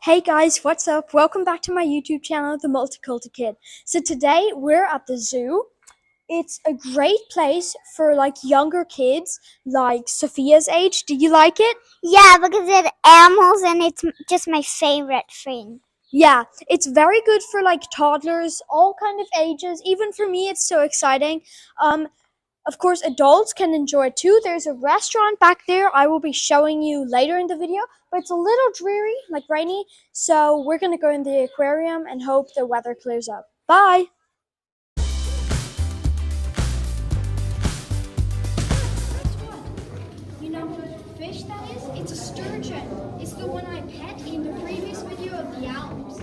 Hey guys, what's up? Welcome back to my YouTube channel, The Multi-Culti Kid. So today we're at the zoo. It's a great place for younger kids, like Sophia's age. Do you like it? Yeah, because it's animals and it's just my favorite thing. Yeah, it's very good for toddlers, all kind of ages. Even for me, it's so exciting. Of course, adults can enjoy it too. There's a restaurant back there I will be showing you later in the video, but it's a little dreary, like rainy, so we're gonna go in the aquarium and hope the weather clears up. Bye! You know what fish that is? It's a sturgeon. It's the one I pet in the previous video of the Alps.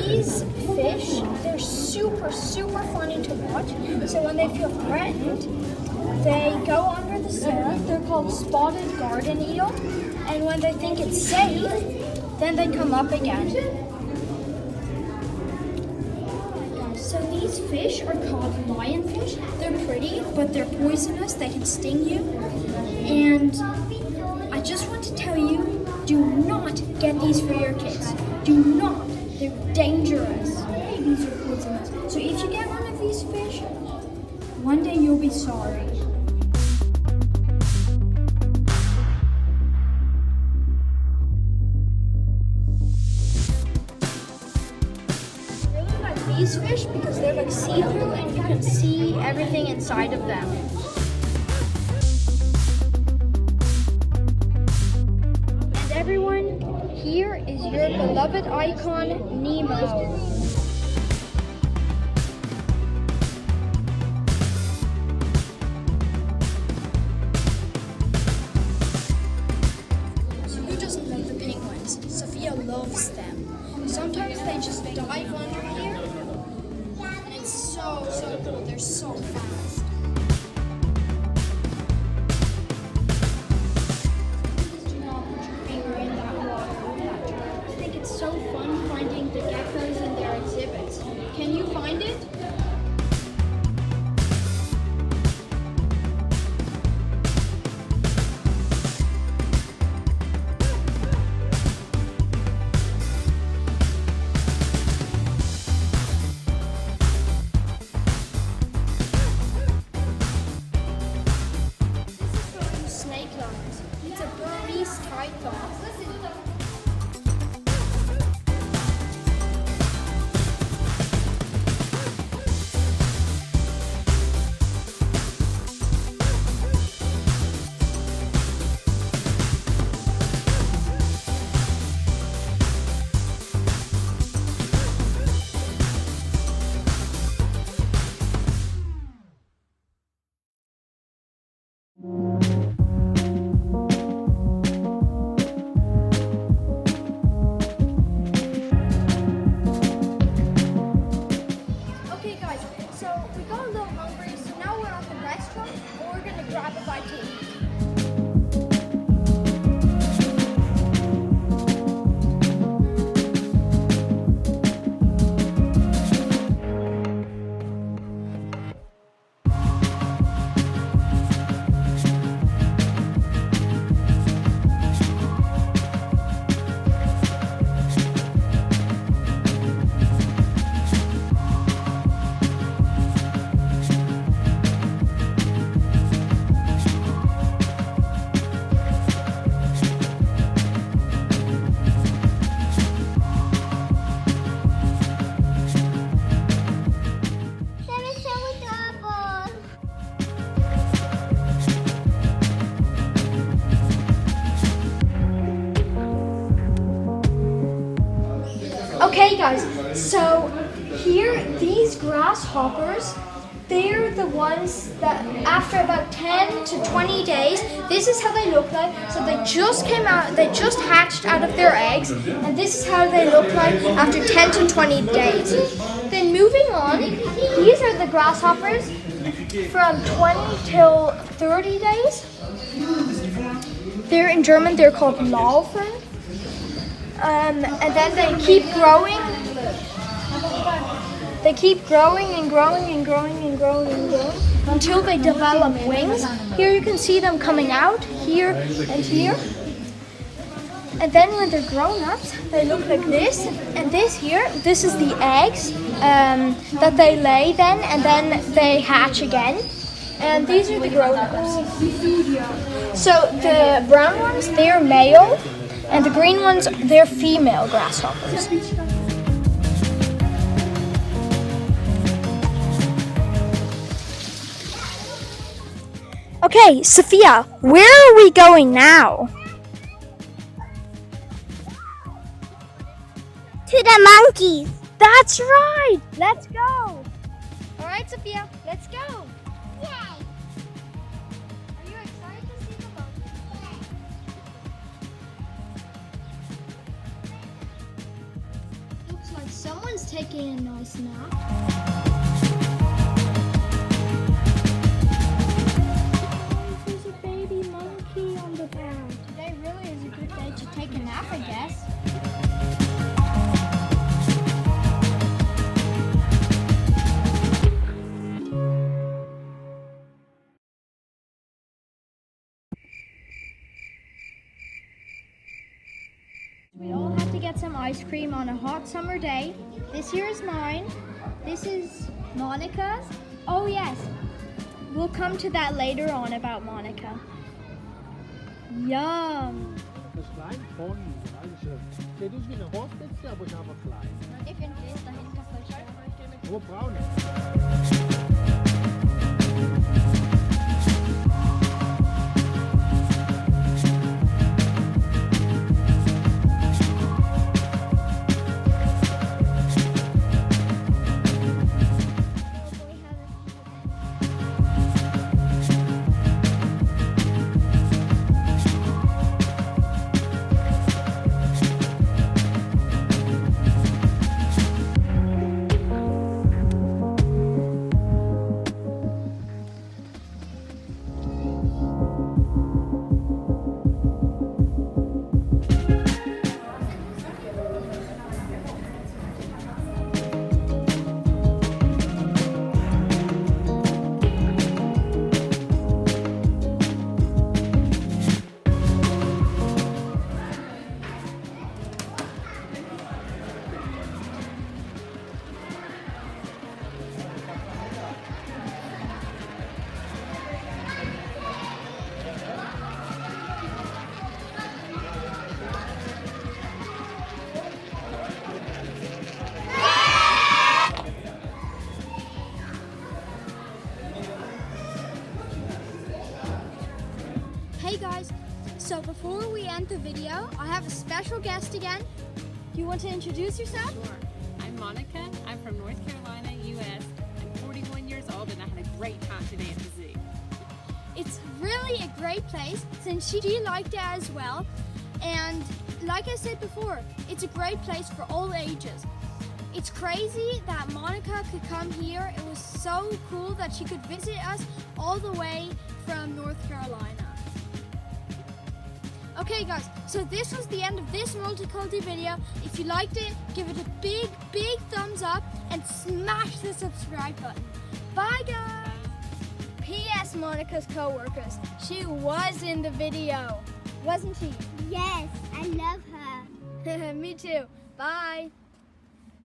These fish, they're super funny to watch. So when they feel threatened, they go under the sand. They're called spotted garden eel. And when they think it's safe, then they come up again. So these fish are called lionfish. They're pretty, but they're poisonous. They can sting you. And I just want to tell you, do not get these for your kids. Do not. They're dangerous. These are poisonous. So if you get one of these fish, one day you'll be sorry. I really like these fish because they're like see-through and you can see everything inside of them. And everyone, here is your beloved icon, Nemo. So who doesn't love the penguins? Sophia loves them. Sometimes they just dive under here, and it's so cool. They're so fast. Please do not put your finger in that water. I think it's so fun finding the geckos in their exhibits. Can you find it? Snake lines. It's a Burmese python. Okay guys, so we got a little hungry, so now we're at the restaurant and we're gonna grab a bite to eat. That is so adorable. Okay guys, so here, these grasshoppers, they're the ones that after about 10 to 20 days, this is how they look like. So they just came out, they just hatched out of their eggs, and this is how they look like after 10 to 20 days. Then moving on, these are the grasshoppers from 20 till 30 days. They're in German, they're called Laufen. And then they keep growing. They keep growing and growing and growing and growing and growing until they develop wings. Here you can see them coming out, here and here. And then when they're grown ups, they look like this. And this here, this is the eggs that they lay then, and then they hatch again. And these are the grown ups. So the brown ones, they're male, and the green ones, they're female grasshoppers. Okay, Sophia, where are we going now? To the monkeys. That's right. Let's go. All right, Sophia, let's go. Yay. Are you excited to see the monkeys? Looks like someone's taking a nice nap. There's a baby monkey on the ground. Today really is a good day to take a nap, I guess. We all have to get some ice cream on a hot summer day. This here is mine. This is Monica's. Oh yes, we'll come to that later on about Monica. Yum. Das ist klein von, sieht aus wie eine Rostpizza, aber ist einfach klein. Ich finde das dahinter voll schön. Nur braun. Hey guys, so before we end the video, I have a special guest again. Do you want to introduce yourself? Sure. I'm Monica. I'm from North Carolina, U.S. I'm 41 years old and I had a great time today at the zoo. It's really a great place since she liked it as well. And like I said before, it's a great place for all ages. It's crazy that Monica could come here. It was so cool that she could visit us all the way from North Carolina. Okay guys, so this was the end of this Multi-Culti video. If you liked it, give it a big, big thumbs up and smash the subscribe button. Bye guys! P.S. Monica's co-workers. She was in the video, wasn't she? Yes, I love her. Me too. Bye.